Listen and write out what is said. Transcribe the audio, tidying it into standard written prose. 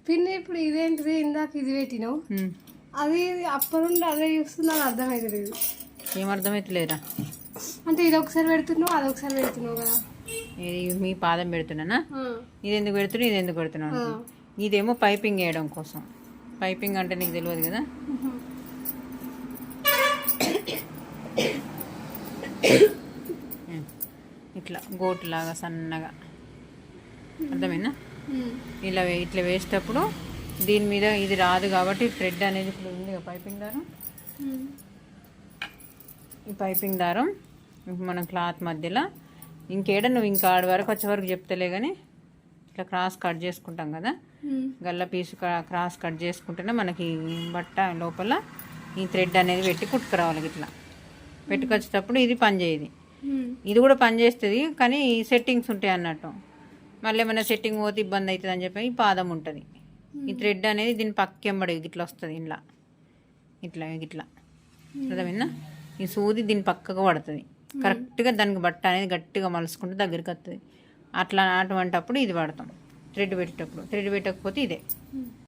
పిన్ని ఇప్పుడు ఇదేంటిది ఇందాక ఇది పెట్టినావు అది అప్పటి నుండి అదే చూస్తున్నా అర్థమవుతలేదు. ఏం అర్థమవుతలేరా? అంటే ఇది ఒకసారి పెడుతున్నావు అది ఒకసారి పెడుతున్నావు కదా. ఇది మీ పాదం పెడుతున్నానా? ఇది ఎందుకు పెడుతున్నావు ఇది ఎందుకు పెడుతున్నావు? ఇదేమో పైపింగ్ వేయడం కోసం. పైపింగ్ అంటే నీకు తెలియదు కదా. ఇట్లా గోటులాగా సన్నగా అర్థమైనా? ఇట్లా వేసేటప్పుడు దీని మీద ఇది రాదు కాబట్టి థ్రెడ్ అనేది ఇప్పుడు ఉంది కదా పైపింగ్ దారం. ఈ పైపింగ్ దారం మనం క్లాత్ మధ్యలో ఇంకేడ నువ్వు ఇంకా ఆడి వరకు వచ్చే వరకు చెప్తలే కానీ ఇట్లా క్రాస్ కట్ చేసుకుంటాం కదా. గల్ల పీసు క్రాస్ కట్ చేసుకుంటేనే మనకి బట్ట లోపల ఈ థ్రెడ్ అనేది పెట్టి కుట్టుకురావాలి. ఇట్లా పెట్టుకొచ్చేటప్పుడు ఇది పని చేయదు. ఇది కూడా పని చేస్తుంది కానీ సెట్టింగ్స్ ఉంటాయి అన్నట్టు. మళ్ళీ ఏమైనా సెట్టింగ్ పోతే ఇబ్బంది అవుతుంది అని చెప్పి ఈ పాదం ఉంటుంది. ఈ థ్రెడ్ అనేది దీని పక్కెంబడి ఇట్లా వస్తుంది. ఇట్లా ఇట్లా ఇట్లా అర్థమైందా? ఈ సూది దీని పక్కకు పడుతుంది. కరెక్ట్గా దానికి బట్ట అనేది గట్టిగా మలుసుకుంటే దగ్గరికి వస్తుంది. అట్లా అటువంటప్పుడు ఇది వాడతాం. థ్రెడ్ పెట్టేటప్పుడు. థ్రెడ్ పెట్టకపోతే ఇదే.